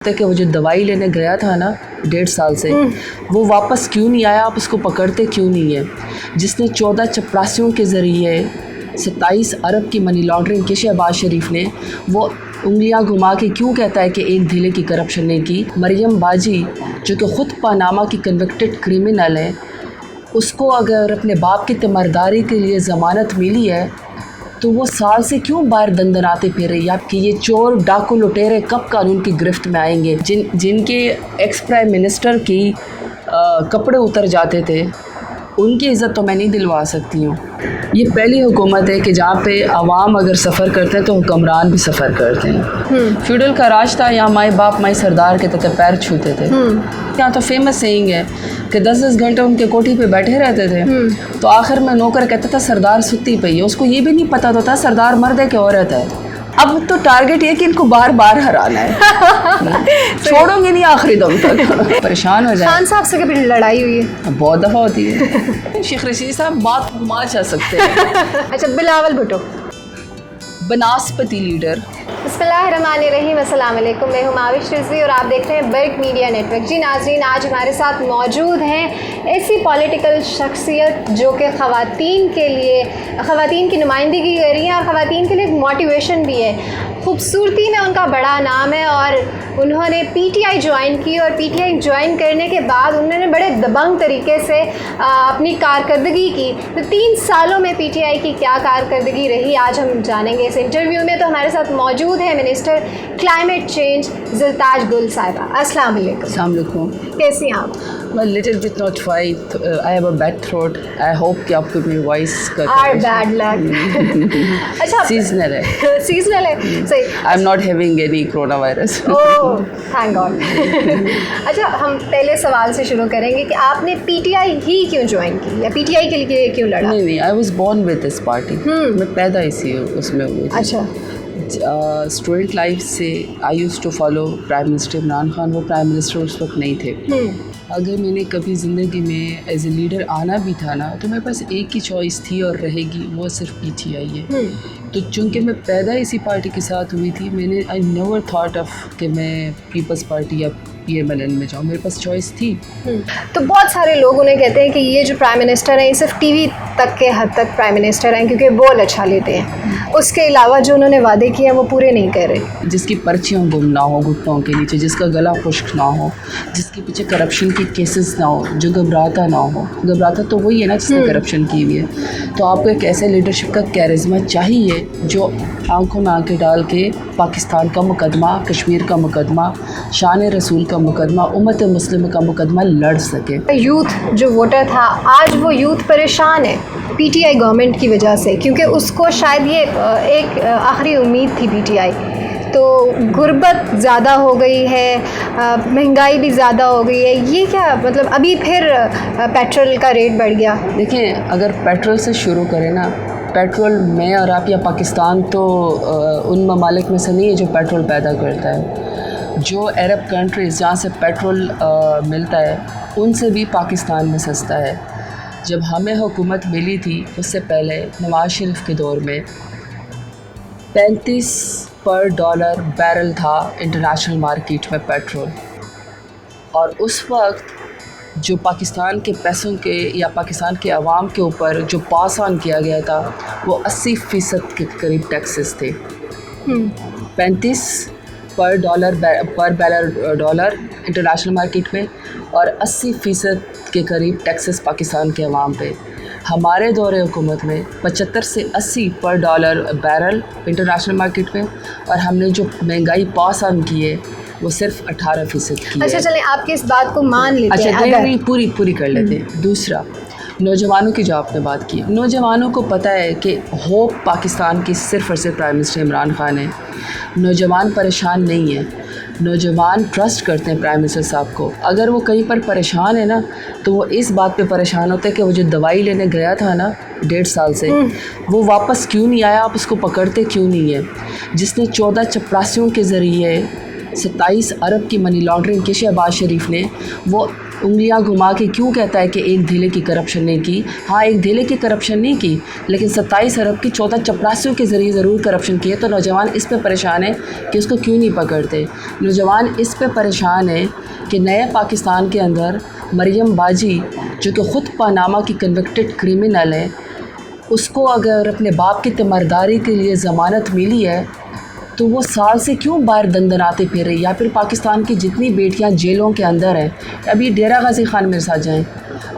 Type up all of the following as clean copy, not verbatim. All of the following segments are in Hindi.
कि वो जो दवाई लेने गया था ना 1.5 साल से, वो वापस क्यों नहीं आया? आप उसको पकड़ते क्यों नहीं है? जिसने 14 चपरासियों के ज़रिए 27 अरब की मनी लॉन्ड्रिंग की शहबाज शरीफ ने, वो उंगलियां घुमा के क्यों कहता है कि एक ढीले की करप्शन नहीं की? मरियम बाजी जो कि ख़ुद पनामा की कन्विक्टेड क्रिमिनल है, उसको अगर अपने बाप की तिमारदारी के लिए ज़मानत मिली है तो वो साल से क्यों बाहर दंदनाते फिर रही है? आपकी ये चोर डाकू लुटेरे कब कानून की गिरफ्त में आएंगे? जिनके एक्स प्राइम मिनिस्टर की कपड़े उतर जाते थे, उनकी इज़्ज़त तो मैं नहीं दिलवा सकती हूँ। ये पहली हुकूमत है कि जहाँ पे आवाम अगर सफ़र करते हैं तो हुक्मरान भी सफ़र करते हैं। फ्यूडल का राज था, यहाँ माए बाप माए सरदार के तहत पैर छूते थे। यहाँ तो फेमस सेइंग है कि 10-10 घंटे उनके कोठी पे बैठे रहते थे, तो आखिर में नौकर कहता था सरदार सुत्ती पई है। उसको ये भी नहीं पता तो था सरदार मर्द है कि औरत है। अब तो टारगेट ये कि इनको बार बार हराना है। छोड़ोगे नहीं आखिरी दम तक। परेशान हो जाए। खान साहब से कभी लड़ाई हुई है? बहुत दफ़ा होती है। शेख रशीद साहब बात घुमा जा सकते हैं। अच्छा, बिलावल भुट्टो बनास्पति लीडर। बिस्मिल्लाहिर्रहमानिर्रहीम, अस्सलाम वालेकुम। मैं हूं माविश रिजवी और आप देख रहे हैं बर्ड मीडिया नेटवर्क। जी नाज़रीन, आज हमारे साथ मौजूद हैं ऐसी पॉलिटिकल शख्सियत जो कि ख़वातीन की नुमाइंदगी कर रही हैं और ख़वातीन के लिए एक मोटिवेशन भी है। खूबसूरती में उनका बड़ा नाम है और उन्होंने पीटीआई ज्वाइन की और पीटीआई ज्वाइन करने के बाद उन्होंने बड़े दबंग तरीके से अपनी कारकर्दगी की। तो 3 सालों में पीटीआई की क्या कारकर्दगी रही, आज हम जानेंगे इस इंटरव्यू में। तो हमारे साथ मौजूद है मिनिस्टर क्लाइमेट चेंज ज़िलताज गुल साहिबा। अस्सलाम वालेकुम। कैसी हैं आप? मैं little bit not fight, I have a bad throat. I hope कि आपको मेरी वॉइस का बैड लक। अच्छा, सीजनल है। सीजनल है, सही। I am not having any corona virus. Oh thank God. अच्छा, हम पहले सवाल से शुरू करेंगे कि आपने पीटीआई ही क्यों ज्वाइन की या पीटीआई के लिए क्यों लड़ा? नहीं, I was born with this party. मैं पैदा इसी उसमें हुई थी। अच्छा। स्टूडेंट लाइफ से I use to follow prime minister Imran Khan. वो प्राइम मिनिस्टर उस वक्त नहीं थे। अगर मैंने कभी ज़िंदगी में एज ए लीडर आना भी था ना, तो मेरे पास एक ही चॉइस थी और रहेगी, वो सिर्फ पीटीआई है। तो चूँकि मैं पैदा इसी पार्टी के साथ हुई थी, मैंने आई नेवर थॉट ऑफ कि मैं पीपल्स पार्टी या PMLN में जाऊँ। मेरे पास चॉइस थी। तो बहुत सारे लोग उन्हें कहते हैं कि ये जो प्राइम मिनिस्टर हैं ये सिर्फ टीवी तक के हद तक प्राइम मिनिस्टर हैं क्योंकि बोल अच्छा लेते हैं, उसके अलावा जो उन्होंने वादे किए हैं वो पूरे नहीं कर रहे। जिसकी पर्चियाँ गुम ना हो घुटनों के नीचे, जिसका गला खुश्क ना हो, जिसके पीछे करप्शन के केसेस ना हो, जो घबराता ना हो। घबराता तो वही है ना जिसने करप्शन की हुई है। तो आपको एक ऐसे लीडरशिप का कैरिज्मा चाहिए जो आंखों में आंखें डाल के पाकिस्तान का मुकदमा, कश्मीर का मुकदमा, शान रसूल का मुकदमा, उम्मत मुस्लिम का मुकदमा लड़ सके। यूथ जो वोटर था, आज वो यूथ परेशान है पीटीआई गवर्नमेंट की वजह से, क्योंकि उसको शायद ये एक आखिरी उम्मीद थी पीटीआई। तो गुर्बत ज़्यादा हो गई है, महंगाई भी ज़्यादा हो गई है। ये क्या मतलब अभी फिर पेट्रोल का रेट बढ़ गया? देखें, अगर पेट्रोल से शुरू करें ना, पेट्रोल में और आप या पाकिस्तान तो उन ममालिक में से नहीं है जो पेट्रोल पैदा करता है। जो अरब कंट्रीज़ जहाँ से पेट्रोल मिलता है उनसे भी पाकिस्तान में सस्ता है। जब हमें हुकूमत मिली थी उससे पहले नवाज शरीफ के दौर में 35 पर डॉलर बैरल था इंटरनेशनल मार्केट में पेट्रोल। और उस वक्त जो पाकिस्तान के पैसों के या पाकिस्तान के अवाम के ऊपर जो पास ऑन किया गया था वो 80% के करीब टैक्सेस थे। 35 पर बैरल डॉलर इंटरनेशनल मार्केट में और 80% के करीब टैक्सेस पाकिस्तान के अवाम पे। हमारे दौरे हुकूमत में 75 से 80 पर डॉलर बैरल इंटरनेशनल मार्केट में, और हमने जो महंगाई पास ऑन की है वो सिर्फ 18% की है। अच्छा, चलें आपकी इस बात को मान लेते हैं। अच्छा, नहीं पूरी कर लेते हैं। दूसरा, नौजवानों की जो आपने बात की, नौजवानों को पता है कि होप पाकिस्तान की सिर्फ और सिर्फ प्राइम मिनिस्टर इमरान खान है। नौजवान परेशान नहीं है, नौजवान ट्रस्ट करते हैं प्राइम मिनिस्टर साहब को। अगर वो कहीं पर परेशान है ना, तो वो इस बात पे परेशान होते हैं कि वो जो दवाई लेने गया था ना 1.5 साल से, वो वापस क्यों नहीं आया? आप उसको पकड़ते क्यों नहीं है? जिसने 14 चपरासियों के ज़रिए 27 अरब की मनी लॉन्ड्रिंग की शहबाज शरीफ ने वो उंगलियां घुमा के क्यों कहता है कि एक धेले की करप्शन नहीं की? हाँ, एक धेले की करप्शन नहीं की, लेकिन 27 अरब की 14 चपरासियों के ज़रिए ज़रूर करप्शन किए। तो नौजवान इस पे परेशान है कि उसको क्यों नहीं पकड़ते। नौजवान इस पे परेशान है कि नए पाकिस्तान के अंदर मरियम बाजी, जो कि ख़ुद पानामा की कन्विक्टेड क्रिमिनल है, उसको अगर अपने बाप की तिमरदारी के लिए ज़मानत मिली है तो वो साल से क्यों बाहर दंदनाते फिर रही? या फिर पाकिस्तान की जितनी बेटियां जेलों के अंदर हैं, अभी डेरा गाजी खान मेरे साथ जाएं,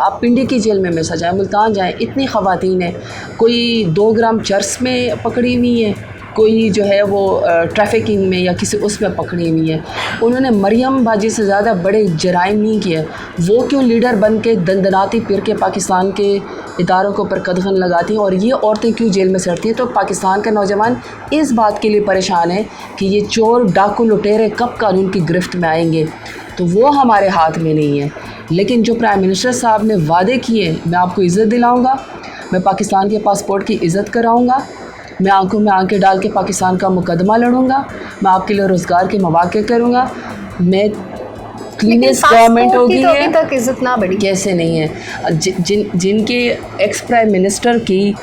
आप पिंडी की जेल में मेरे साथ जाएं, मुल्तान जाएं, इतनी ख़वातीन हैं। कोई 2 ग्राम चर्स में पकड़ी हुई है, कोई जो है वो ट्रैफिकिंग में या किसी उसमें पकड़ी हुई है। उन्होंने मरियम बाजी से ज़्यादा बड़े जराइम नहीं किए। वो क्यों लीडर बन के दंदनाती फिर के पाकिस्तान के इदारों के ऊपर कदगन लगाती हैं, और ये औरतें क्यों जेल में सड़ती हैं? तो पाकिस्तान का नौजवान इस बात के लिए परेशान है कि ये चोर डाकू लुटेरे कब कानून की गिरफ्त में आएंगे। तो वो हमारे हाथ में नहीं है। लेकिन जो प्राइम मिनिस्टर साहब ने वादे किए, मैं आपको इज़्ज़त दिलाऊँगा, मैं पाकिस्तान के पासपोर्ट की इज़्ज़त कराऊँगा, मैं आंखों में आंखें डाल के पाकिस्तान का मुकदमा लड़ूंगा, मैं आपके लिए रोज़गार के मौके करूँगा, मैं क्लीनेस्ट गवर्नमेंट होगी। तो अभी तक इज्जत ना बढ़ी। कैसे नहीं है? जिनके एक्स प्राइम मिनिस्टर की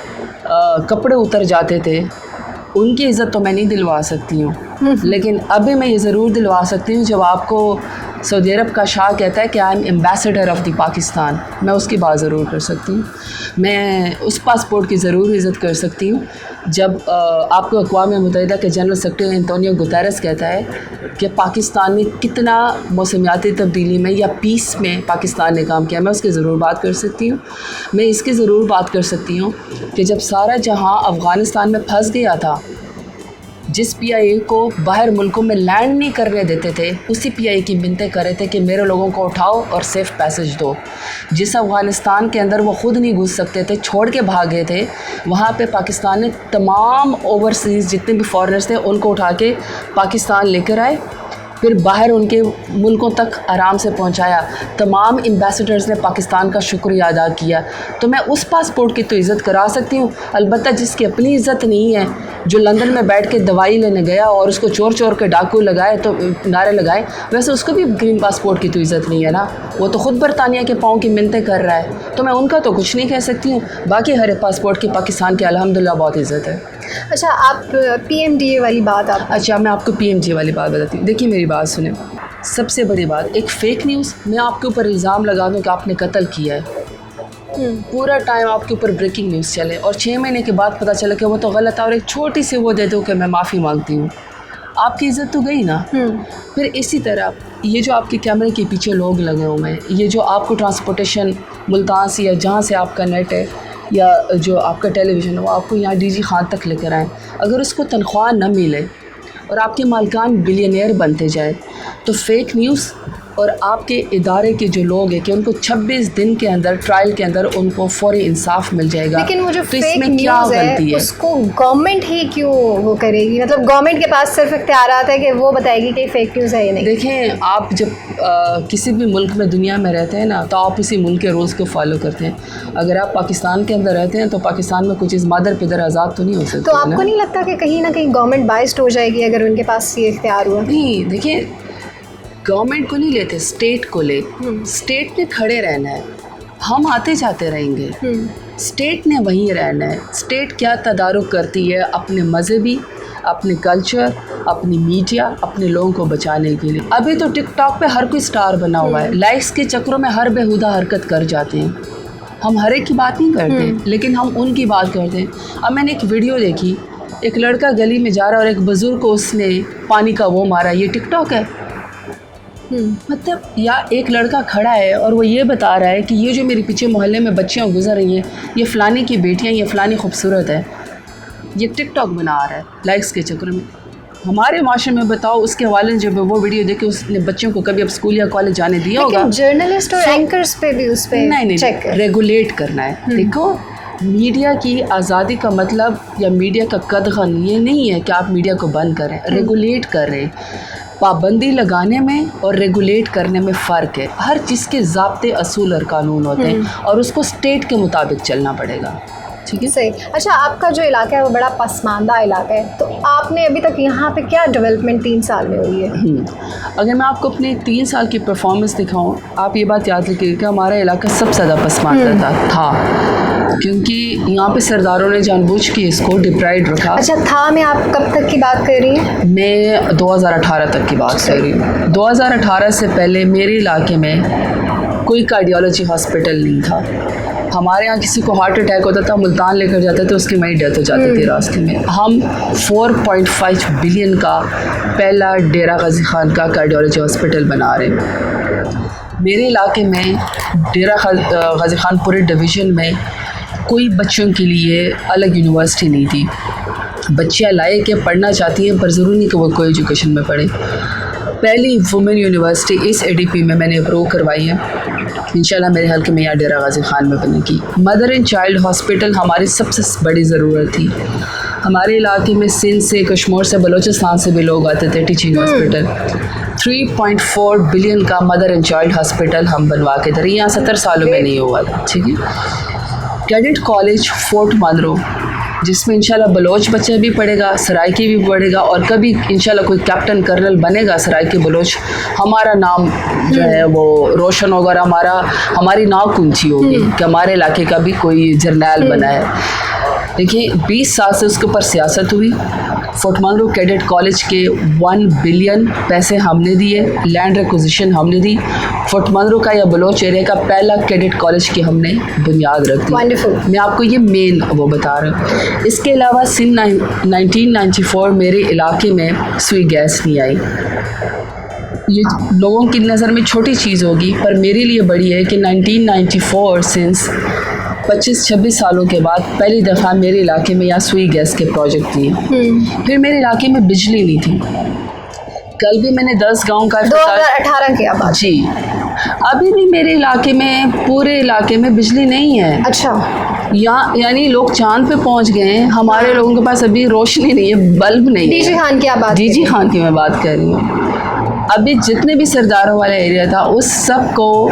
कपड़े उतर जाते थे, उनकी इज़्ज़त तो मैं नहीं दिलवा सकती हूँ, लेकिन अभी मैं ये ज़रूर दिलवा सकती हूँ जब आपको सऊदी अरब का शाह कहता है कि I am ambassador of the Pakistan, मैं उसकी बात ज़रूर कर सकती हूँ। मैं उस पासपोर्ट की ज़रूर इज़्ज़त कर सकती हूँ जब आपको अक़वाम मुत्तहिदा के जनरल सेक्रेटरी एंटोनियो गुतेरेस कहता है कि पाकिस्तान ने कितना मौसमियाती तब्दीली में या पीस में पाकिस्तान ने काम किया, मैं उसकी ज़रूर बात कर सकती हूँ। मैं इसकी ज़रूर बात कर सकती हूँ कि जब सारा जहां अफ़गानिस्तान में फंस गया था, जिस PIA को बाहर मुल्कों में लैंड नहीं करने देते थे, उसी PIA की मिन्नतें कर रहे थे कि मेरे लोगों को उठाओ और सेफ़ पैसेज दो। जिस अफ़गानिस्तान के अंदर वो ख़ुद नहीं घुस सकते थे, छोड़ के भाग गए थे, वहाँ पे पाकिस्तान ने तमाम ओवरसीज़ जितने भी फॉरेनर्स थे उनको उठा के पाकिस्तान लेकर आए, फिर बाहर उनके मुल्कों तक आराम से पहुंचाया। तमाम एम्बेसडर्स ने पाकिस्तान का शुक्रिया अदा किया। तो मैं उस पासपोर्ट की तो इज़्ज़त करा सकती हूँ, अलबत्ता जिसकी अपनी इज़्ज़त नहीं है, जो लंदन में बैठ के दवाई लेने गया और उसको चोर चोर के डाकू लगाए तो नारे लगाए, वैसे उसको भी ग्रीन पासपोर्ट की तो इज़्ज़त नहीं है ना। वो तो ख़ुद बरतानिया के पाँव की मिन्नतें कर रहा है, तो मैं उनका तो कुछ नहीं कह सकती हूँ। बाकी हर पासपोर्ट की पाकिस्तान की अल्हम्दुलिल्लाह बहुत इज़्ज़त है। अच्छा, आप PMDA वाली बात अच्छा, मैं आपको PMJ वाली बात बताती हूँ। देखिए मेरी बात सुने, सबसे बड़ी बात, एक फ़ेक न्यूज़, मैं आपके ऊपर इल्ज़ाम लगा दूँ कि आपने कत्ल किया है, पूरा टाइम आपके ऊपर ब्रेकिंग न्यूज़ चले और 6 महीने के बाद पता चला कि वो तो गलत है और एक छोटी सी वो दे दो कि मैं माफ़ी मांगती हूँ, आपकी इज़्ज़त तो गई ना। फिर इसी तरह ये जो आपके कैमरे के पीछे लोग लगे हुए हैं, ये जो आपको ट्रांसपोर्टेशन मुल्तान से या जहाँ से आपका नेट है या जो आपका टेलीविज़न है वो आपको यहाँ DG खान तक लेकर आए, अगर उसको तनख्वाह न मिले और आपके मालिकान बिलियनियर बनते जाए, तो फेक न्यूज़ और आपके इदारे के जो लोग हैं कि उनको 26 दिन के अंदर ट्रायल के अंदर उनको फौरी इंसाफ मिल जाएगा। लेकिन वो जो तो फेक इसमें क्या न्यूज़ गलती है? उसको गवर्नमेंट ही क्यों वो करेगी? मतलब गवर्नमेंट के पास सिर्फ इख्तियारात है कि वो बताएगी कि फेक न्यूज़ है या नहीं। देखें, आप जब किसी भी मुल्क में दुनिया में रहते हैं ना, तो आप उसी मुल्क के रूल्स को फॉलो करते हैं। अगर आप पाकिस्तान के अंदर रहते हैं तो पाकिस्तान में कुछ चीज़ मादर पिदर आज़ाद तो नहीं हो सकती। तो आपको नहीं लगता कि कहीं ना कहीं गवर्नमेंट बाइस्ड हो जाएगी अगर उनके पास ये इख्तियार हुआ? नहीं, देखिए, गवर्नमेंट को नहीं लेते, स्टेट को ले। स्टेट ने खड़े रहना है, हम आते जाते रहेंगे, स्टेट ने वहीं रहना है। स्टेट क्या तदारुक करती है अपने मजहबी, अपने कल्चर, अपनी मीडिया, अपने लोगों को बचाने के लिए। अभी तो टिकटॉक पे हर कोई स्टार बना हुआ है, लाइक्स के चक्रों में हर बेहुदा हरकत कर जाते हैं। हम हर एक की बात नहीं करते, लेकिन हम उनकी बात करते हैं। अब मैंने एक वीडियो देखी, एक लड़का गली में जा रहा है और एक बुज़ुर्ग को उसने पानी का वो मारा, ये टिकटॉक है? मतलब, या एक लड़का खड़ा है और वो ये बता रहा है कि ये जो मेरे पीछे मोहल्ले में बच्चियाँ गुजर रही हैं, ये फ़लानी की बेटियाँ, ये फ़लानी खूबसूरत है, ये टिकटॉक बना रहा है लाइक्स के चक्कर में। हमारे माशरे में बताओ, उसके वाले जब वो वीडियो देखे उसने बच्चों को कभी अब स्कूल या कॉलेज जाने दिया होगा? जर्नलिस्ट और एंकर्स पे भी उस पे नहीं, रेगुलेट करना है। देखो, मीडिया की आज़ादी का मतलब या मीडिया का कदगन ये नहीं है कि आप मीडिया को बंद करें, रेगुलेट करें। पाबंदी लगाने में और रेगुलेट करने में फ़र्क है। हर चीज़ के ज़ाब्ते, असूल और कानून होते हैं और उसको स्टेट के मुताबिक चलना पड़ेगा। ठीक है। सही। अच्छा, आपका जो इलाका है वो बड़ा पसमानदा इलाका है, तो आपने अभी तक यहाँ पे क्या डेवलपमेंट 3 साल में हुई है? अगर मैं आपको अपने 3 साल की परफॉर्मेंस दिखाऊं, आप ये बात याद रखिए कि हमारा इलाका सबसे ज़्यादा पसमानदा था, क्योंकि यहाँ पे सरदारों ने जानबूझ के इसको डिप्राइड रखा। अच्छा, था में आप कब तक की बात कर रही हैं? मैं 2018 तक की बात कर रही हूँ। 2018 से पहले मेरे इलाके में कोई कार्डियोलॉजी हॉस्पिटल नहीं था। हमारे यहाँ किसी को हार्ट अटैक होता था, मुल्तान लेकर जाते थे, उसकी वहीं डेथ हो जाती थी रास्ते में। हम 4.5 बिलियन का पहला डेरा गाजी खान का कार्डियोलॉजी हॉस्पिटल बना रहे हैं। मेरे इलाके में डेरा गाजी खान पूरे डिवीज़न में कोई बच्चों के लिए अलग यूनिवर्सिटी नहीं थी। बच्चियाँ लाए के पढ़ना चाहती हैं, पर ज़रूरी नहीं कि वो कोई एजुकेशन में पढ़े। पहली वुमेन यूनिवर्सिटी इस ADP में मैंने अप्रूव करवाई है। इंशाल्लाह मेरे हल्के में यहाँ डेरा गाजी खान में बनेगी। मदर एंड चाइल्ड हॉस्पिटल हमारी सबसे बड़ी ज़रूरत थी। हमारे इलाके में सिंध से, कश्मीर से, बलूचिस्तान से भी लोग आते थे टीचिंग हॉस्पिटल। 3.4 बिलियन का मदर एंड चाइल्ड हॉस्पिटल हम बनवा के दे रहे हैं। यहाँ 70 सालों में नहीं हुआ था। ठीक है। कैडेट कॉलेज फोर्ट मनरो, जिसमें इंशाल्लाह बलोच बच्चा भी पढ़ेगा, सराइकी भी पढ़ेगा, और कभी इंशाल्लाह कोई कैप्टन कर्नल बनेगा सराइकी बलोच, हमारा नाम जो है वो रोशन होगा और हमारी नाव ऊंची होगी कि हमारे इलाके का भी कोई जर्नैल बना है। देखिए, 20 साल से उसके ऊपर सियासत हुई। फोर्ट मनरो कैडेट कॉलेज के 1 बिलियन पैसे हमने दिए, लैंड रिक्विजिशन हमने दी। फोर्ट मनरो का या बलोच एरिया का पहला कैडेट कॉलेज की हमने बुनियाद रख दी। मैं आपको ये मेन वो बता रहा हूँ। इसके अलावा सिंध 1994 मेरे इलाके में सुई गैस नहीं आई। ये लोगों की नज़र में छोटी चीज़ होगी, पर मेरे लिए बड़ी है कि 1994 सिंस 25-26 सालों के बाद पहली दफ़ा मेरे इलाके में यहाँ सुई गैस के प्रोजेक्ट दिए। फिर मेरे इलाके में बिजली नहीं थी। कल भी मैंने 10 गांव का 2018 की बात जी। अभी भी मेरे इलाके में, पूरे इलाके में बिजली नहीं है। अच्छा। यानी लोग चांद पे पहुंच गए हैं, हमारे लोगों के पास अभी रोशनी नहीं है, बल्ब नहीं है। DG खान की आप बात? DG खान की मैं बात कर रही हूँ। अभी जितने भी सरदारों वाला एरिया था उस सब को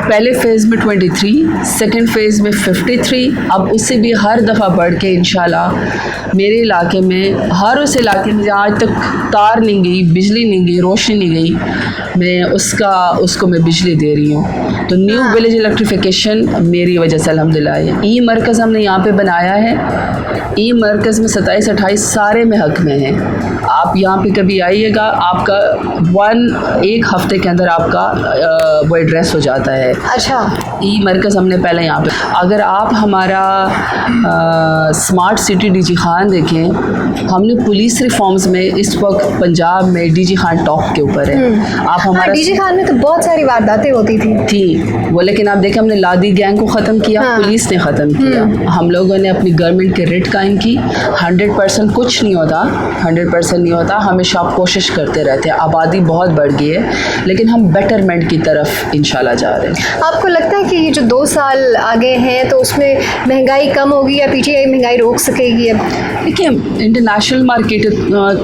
पहले फ़ेज़ में 23, सेकंड फ़ेज़ में 53, अब उससे भी हर दफ़ा बढ़ के इंशाल्लाह मेरे इलाके में, हर उस इलाके में जहाँ आज तक तार नहीं गई, बिजली नहीं गई, रोशनी नहीं गई, मैं उसको मैं बिजली दे रही हूँ। तो न्यू विलेज इलेक्ट्रिफिकेशन मेरी वजह से अल्हम्दुलिल्लाह है। ई मरकज़ हमने यहाँ पे बनाया है। ई मरकज़ में 27-28 सारे में हक में हैं। आप यहाँ पे कभी आइएगा, आपका 1 हफ्ते के अंदर आपका वो एड्रेस हो जाता है। अच्छा। ई मरकज़ हमने पहले यहाँ पे। अगर आप हमारा स्मार्ट सिटी DG खान देखें, हमने पुलिस रिफॉर्म्स में इस वक्त पंजाब में DG खान टॉप के ऊपर है। आप हमारा DG खान में तो बहुत सारी वारदातें होती थी वो, लेकिन आप देखें हमने लादी गैंग को ख़त्म किया। पुलिस ने ख़त्म किया। हम लोगों ने अपनी गवर्नमेंट के रेट कायम की। 100% कुछ नहीं होता, 100% नहीं होता। हमेशा आप कोशिश करते रहते हैं। आबादी बहुत बढ़ गई है, लेकिन हम बेटरमेंट की तरफ इंशाल्लाह जा रहे हैं। आपको लगता है कि ये जो 2 साल आगे हैं तो उसमें महंगाई कम होगी या PTI महंगाई रोक सकेगी? अब देखिए, इंटरनेशनल मार्केट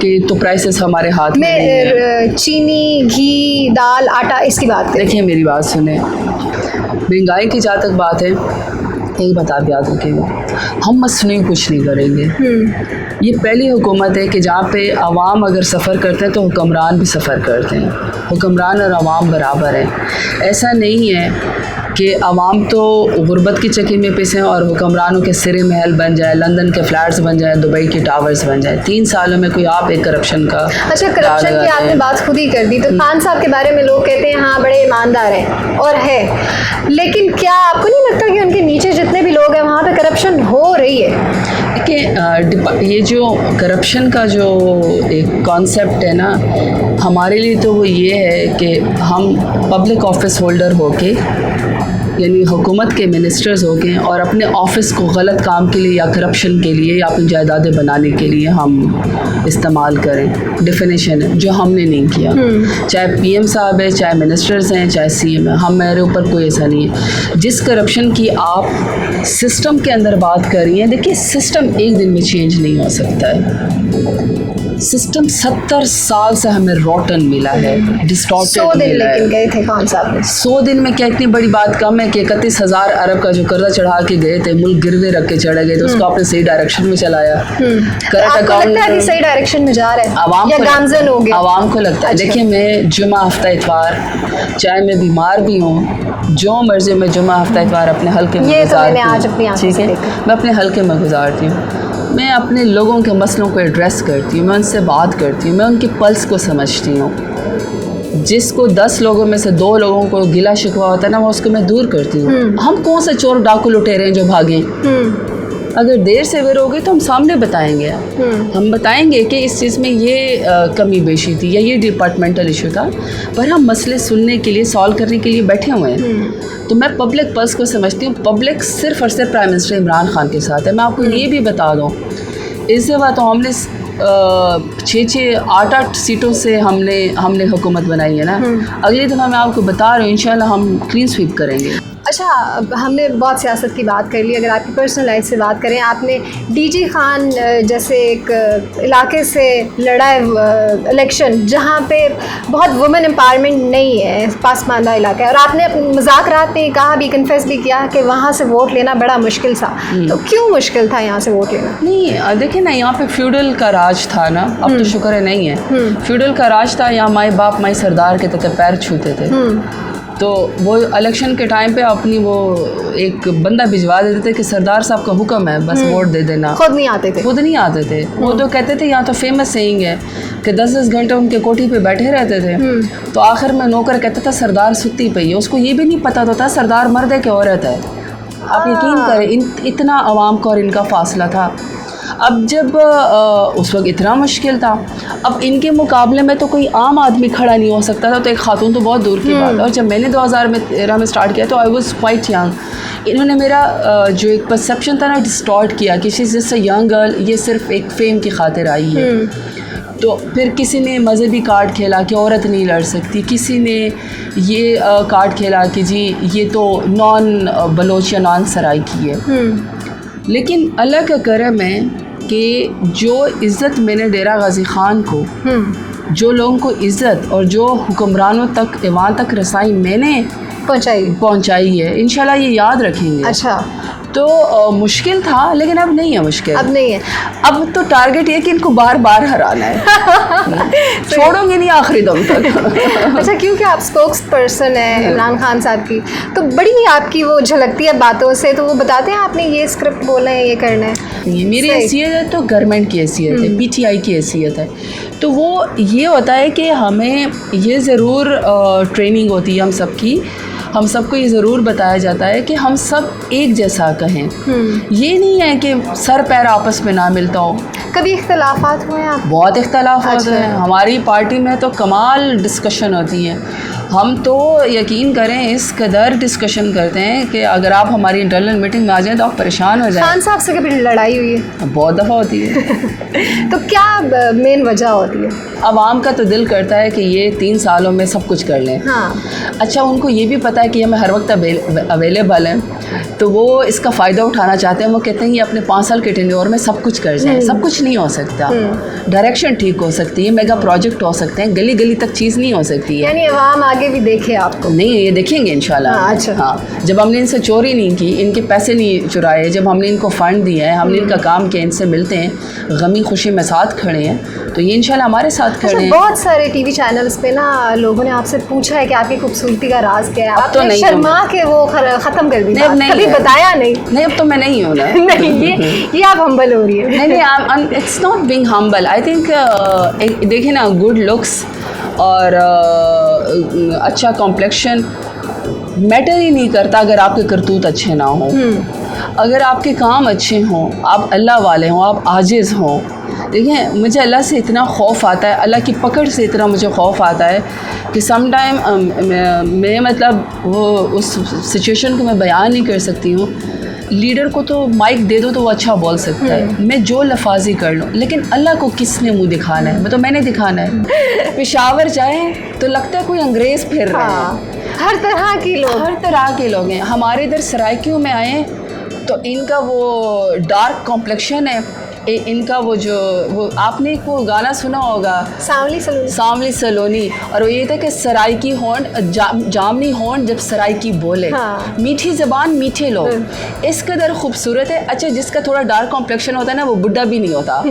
के तो प्राइसेस हमारे हाथ में नहीं है। चीनी, घी, दाल, आटा, इसकी बात करें। देखिए मेरी बात सुने, महंगाई की जहाँ तक बात है, यही बात आप याद रखेंगे, हम मसनूई कुछ नहीं करेंगे। ये पहली हुकूमत है कि जहाँ पे अवाम अगर सफ़र करते हैं तो हुक्मरान भी सफ़र करते हैं। हुक्मरान और अवाम बराबर हैं। ऐसा नहीं है कि अवाम तो गुर्बत की चक्की में पिसे और हुक्मरानों के सिरे महल बन जाए, लंदन के फ्लैट्स बन जाए, दुबई के टावर्स बन जाए। 3 सालों में कोई आप एक करप्शन का। अच्छा, करप्शन की आपने बात खुद ही कर दी, तो खान साहब के बारे में लोग कहते हैं हाँ बड़े ईमानदार हैं, और है, लेकिन क्या आपको नहीं लगता कि उनके नीचे जितने भी लोग हैं वहाँ पे करप्शन हो रही है? देखिए, ये जो करप्शन का जो एक कॉन्सेप्ट है ना, हमारे लिए तो वो ये है कि हम पब्लिक ऑफिस होल्डर होके, यानी हुकूमत के मिनिस्टर्स हो गए और अपने ऑफिस को गलत काम के लिए या करप्शन के लिए या अपनी जायदादें बनाने के लिए हम इस्तेमाल करें। डिफिनेशन है जो हमने नहीं किया। चाहे PM साहब है, चाहे मिनिस्टर्स हैं, चाहे CM है, मेरे ऊपर कोई ऐसा नहीं है। जिस करप्शन की आप सिस्टम के अंदर बात कर रही हैं, देखिए सिस्टम एक दिन में चेंज नहीं हो सकता है। सिस्टम 70 साल से हमें रोटन मिला है, 100 डिस्टॉर्टेड दिन मिला लेकिन है। गए थे खान साहब। 100 दिन में क्या इतनी बड़ी बात कम है कि 31,000 अरब का जो कर्जा चढ़ा के गए थे, मुल्क गिरवे रख के चढ़े गए थे, उसको आपने सही डायरेक्शन में चलाया। करंट आपको लगता है कि सही डायरेक्शन में जा रहे हैं या गामजन हो गया? आवाम को लगता है। अच्छा। देखिए, मैं जुमा हफ्ता इतवार, चाहे मैं बीमार भी हूँ, जो मर्जी मैं जुमा हफ्ता इतवार अपने हल्के में ये तो गुजारती मैंने आज हूँ। अपनी आंखों ठीक से है, देखा। मैं अपने हल्के में गुजारती हूँ। मैं अपने लोगों के मसलों को एड्रेस करती हूँ, मैं उनसे बात करती हूँ, मैं उनकी पल्स को समझती हूँ। जिसको 10 लोगों में से 2 लोगों को गिला शिकवा होता है ना, वो उसको मैं दूर करती हूँ। हम कौन से चोर डाकू लुटेरे हैं जो भागें? अगर देर से वेर हो गई तो हम सामने बताएंगे। हम बताएंगे कि इस चीज़ में ये कमी बेशी थी या ये डिपार्टमेंटल इशू था, पर हम मसले सुनने के लिए, सॉल्व करने के लिए बैठे हुए हैं। तो मैं पब्लिक पल्स को समझती हूँ। पब्लिक सिर्फ और सिर्फ प्राइम मिनिस्टर इमरान खान के साथ है। मैं आपको ये भी बता दूँ, इस दफ़ा तो हमने 6-8 सीटों से हमने हुकूमत बनाई है ना। अगली दफ़ा मैं आपको बता रही हूँ, इंशाल्लाह हम क्लीन स्वीप करेंगे। अच्छा, अब हमने बहुत सियासत की बात कर ली। अगर आपकी पर्सनल लाइफ से बात करें, आपने डीजी खान जैसे एक इलाके से लड़ा है इलेक्शन जहाँ पे बहुत वुमेन एम्पावरमेंट नहीं है, पासमानदा इलाका है, और आपने अपने मुज़ाकरात में कहा भी, कन्फेस भी किया कि वहाँ से वोट लेना बड़ा मुश्किल था। तो क्यों मुश्किल था यहाँ से वोट लेना? नहीं, देखिए ना, यहाँ पे फ्यूडल का राज था ना, अब तो शुक्र है नहीं है। फ्यूडल का राज था, यहाँ माई बाप माई सरदार के तक पैर छूते थे। तो वो इलेक्शन के टाइम पे अपनी वो एक बंदा भिजवा देते थे कि सरदार साहब का हुक्म है, बस वोट दे देना। खुद नहीं आते थे? खुद नहीं आते थे। वो तो कहते थे, यहाँ तो फेमस सेइंग है कि 10-10 घंटे उनके कोठी पे बैठे रहते थे। तो आखिर में नौकर कहता था सरदार सुत्ती पई है। उसको ये भी नहीं पता था सरदार मर्द है कि औरत है। आप यकीन करें, इतना आवाम का और इनका फासला था। अब जब उस वक्त इतना मुश्किल था, अब इनके मुकाबले में तो कोई आम आदमी खड़ा नहीं हो सकता था, तो एक खातून तो बहुत दूर की बात है। और जब मैंने 2013 में स्टार्ट किया तो आई वाज क्वाइट यंग। इन्होंने मेरा जो एक परसेप्शन था ना, डिस्टॉर्ट किया कि she is just a young girl, ये सिर्फ एक फेम की खातिर आई है। तो फिर किसी ने मजहबी कार्ड खेला कि औरत नहीं लड़ सकती, किसी ने ये कार्ड खेला कि जी ये तो नॉन बलोच या नॉन सराय की है। लेकिन अल्लाह का करम है कि जो इज़्ज़त मैंने डेरा गाजी ख़ान को, जो लोगों को इज़्ज़त और जो हुक्मरानों तक, ईवान तक रसाई मैंने पहुंचाई है, इंशाल्लाह ये याद रखेंगे। अच्छा, तो मुश्किल था, लेकिन अब नहीं है मुश्किल। अब नहीं है। अब तो टारगेट ये कि इनको बार बार हराना है। छोड़ोगे नहीं आखिरी दम तक। अच्छा, क्योंकि आप स्पोक्स पर्सन है इमरान खान साहब की, तो बड़ी आपकी वो झलकती है बातों से, तो वो बताते हैं आपने ये स्क्रिप्ट बोलना है, ये करना है। ये मेरी हैसियत है तो गवर्नमेंट की हैसियत है, PTI की हैसियत है। तो वो ये होता है कि हमें ये ज़रूर ट्रेनिंग होती है हम सबको ये ज़रूर बताया जाता है कि हम सब एक जैसा कहें। ये नहीं है कि सर पैर आपस में ना मिलता हो। कभी इख्तलाफात हुए हैं आप? बहुत इख्तलाफ होते हैं। हमारी पार्टी में तो कमाल डिस्कशन होती है। हम तो यकीन करें इस कदर डिस्कशन करते हैं कि अगर आप हमारी इंटरनल मीटिंग में आ जाएं तो आप परेशान हो जाएं। खान साहब से कभी लड़ाई हुई है? बहुत दफ़ा होती है। तो क्या मेन वजह होती है? आवाम का तो दिल करता है कि ये 3 सालों में सब कुछ कर लें। हाँ। अच्छा, उनको ये भी पता है कि हमें हर वक्त अवेलेबल हैं, तो वो इसका फ़ायदा उठाना चाहते हैं। वो कहते हैं ये अपने 5 साल के टेन्योर में सब कुछ कर जाएं। सब कुछ नहीं हो सकता। डायरेक्शन ठीक हो सकती है, मेगा प्रोजेक्ट हो सकते हैं, गली गली तक चीज़ नहीं हो सकती है। यानी आवाम आगे भी देखे आपको? नहीं, ये देखेंगे इंशाल्लाह। हाँ, अच्छा। हाँ, जब हमने इनसे चोरी नहीं की, इनके पैसे नहीं चुराए, जब हमने इनको फ़ंड दिया है, हमने इनका काम किया, इनसे मिलते हैं, गमी खुशी में साथ खड़े हैं, तो ये इंशाल्लाह हमारे साथ खड़े हैं। बहुत सारे टीवी चैनल्स पे ना लोगों ने आपसे पूछा है कि आपकी खूबसूरती का राज क्या है। तो आपने शर्मा के वो ख़त्म कर दी, कभी बताया नहीं। अब तो मैं नहीं हूँ ना। नहीं, ये आप हम्बल हो रही है। नहीं, it's not being humble. I think देखिए ना, गुड लुक्स और अच्छा कॉम्प्लेक्शन मैटर ही नहीं करता अगर आपके करतूत अच्छे ना हों। अगर आपके काम अच्छे हों, आप अल्लाह वाले हों, आप आजिज़ हों। देखिए, मुझे अल्लाह से इतना खौफ आता है, अल्लाह की पकड़ से इतना मुझे खौफ आता है कि सम टाइम मैं मतलब वो उस सिचुएशन को मैं बयान नहीं कर सकती हूँ। लीडर को तो माइक दे दो तो वो अच्छा बोल सकता है, मैं जो लफाजी कर लूँ, लेकिन अल्लाह को किसने मुँह दिखाना है? मैंने दिखाना है। पेशावर जाए तो लगता है कोई अंग्रेज़ फिर रहे हैं। हर तरह के लोग हैं। हमारे इधर सराइकियों में आए तो इनका वो डार्क कॉम्प्लेक्शन है, इनका वो आपने एक वो गाना सुना होगा सांवली सलून। सांवली सलोनी, और वो ये था कि सराय की होंड जामनी होंड जब सराय की बोले, हाँ। मीठी ज़बान मीठे लोग, इस कदर खूबसूरत है। अच्छा, जिसका थोड़ा डार्क कॉम्प्लेक्शन होता है ना वो बुढ़ा भी नहीं होता।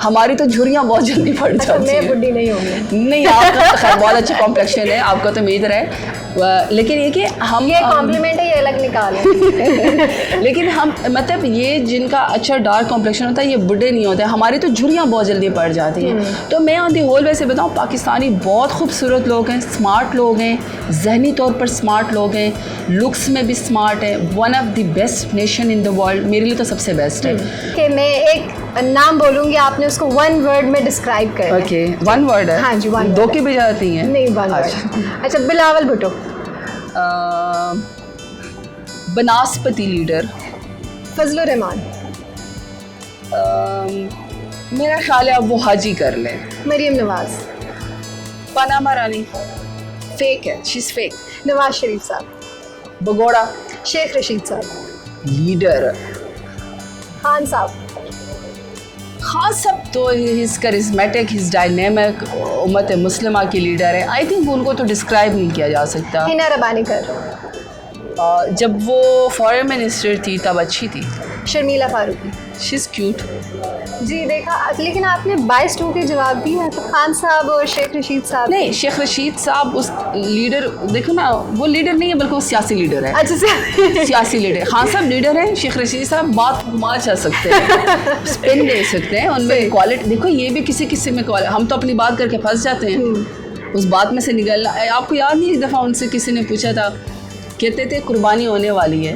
हमारी तो झुर्रियाँ बहुत जल्दी पड़ अच्छा, जाती मैं हैं। बुढ़ी नहीं होंगी। नहीं, आपका तो खैर बहुत अच्छा कॉम्प्लेक्शन है, आपका तो मेजर है, लेकिन ये कि हम ये कॉम्प्लीमेंट है, ये अलग निकालें। लेकिन हम मतलब ये जिनका अच्छा डार्क कॉम्प्लेक्शन होता है ये बुढ़े नहीं होते, हमारी तो झुर्रियाँ बहुत जल्दी पड़ जाती हैं। तो मैं ऑन दी होल वैसे बताऊँ, पाकिस्तानी बहुत खूबसूरत लोग हैं, स्मार्ट लोग हैं, जहनी तौर पर स्मार्ट लोग हैं, लुक्स में भी स्मार्ट है, one of the best nation in the world, मेरे लिए तो सबसे बेस्ट है। कि मैं एक नाम बोलूँगी, आपने उसको वन वर्ड में डिस्क्राइब करना है। ओके, वन वर्ड है? हाँ जी, one दो word की भी जाती हैं? नहीं, वन वर्ड। अच्छा, बिलावल भुट्टो। बनास्पति लीडर। फजलुर रहमान। मेरा ख्याल है अब वो हाजी कर ले। मरीम नवाज। पनामा रानी फेक है, she is fake. Nawaz Sharif साहब। बगोड़ा। शेख रशीद साहब। लीडर खान साहब। हाँ, सब तो हिज करिस्मेटिक, हिज डायनेमिक, उम्मत मुस्लिमा की लीडर है। आई थिंक उनको तो डिस्क्राइब नहीं किया जा सकता। हिना रबानी कर। जब वो फॉरेन मिनिस्टर थी तब अच्छी थी। Sharmila Farooqui. She is cute. जी देखा, लेकिन आपने 22-2 के जवाब दिए, तो खान साहब और शेख रशीद साहब। नहीं, शेख रशीद साहब उस लीडर, देखो ना, वो लीडर नहीं है बल्कि वो सियासी लीडर है। अच्छा सियासी लीडर। खान साहब लीडर हैं, शेख रशीद साहब बात घुमा जा सकते हैं, स्पिन दे सकते हैं, उनमें क्वालिटी देखो, ये भी किसी किसी में क्वालिटी, हम तो अपनी बात करके फंस जाते हैं, उस बात में से निकलना। आपको याद नहीं, एक दफ़ा उनसे किसी ने पूछा था, कहते थे कुर्बानी होने वाली है,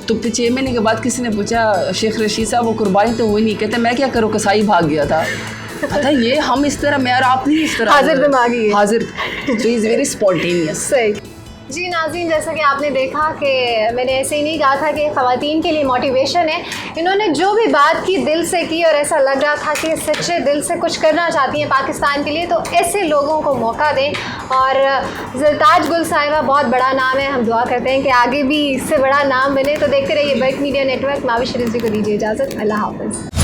तो 6 महीने के बाद किसी ने पूछा शेख रशीद साहब वो कुर्बानी तो हुई नहीं, कहते मैं क्या करूँ, कसाई भाग गया था। अच्छा, ये हम इस तरह, मैं और आप नहीं इस तरह हाजिर दिमागी है। हाजिर, तो इज़ वेरी स्पॉन्टेनियस। सही। जी नाज़रीन, जैसा कि आपने देखा कि मैंने ऐसे ही नहीं कहा था कि ख़वातीन के लिए मोटिवेशन है, इन्होंने जो भी बात की दिल से की और ऐसा लग रहा था कि सच्चे दिल से कुछ करना चाहती हैं पाकिस्तान के लिए, तो ऐसे लोगों को मौका दें। और ज़रताज गुल साहिबा बहुत बड़ा नाम है, हम दुआ करते हैं कि आगे भी इससे बड़ा नाम बने। तो देखते रहिए बर्क मीडिया नेटवर्क। माविश शरीफ जी को दीजिए इजाज़त। अल्लाह हाफ़िज़।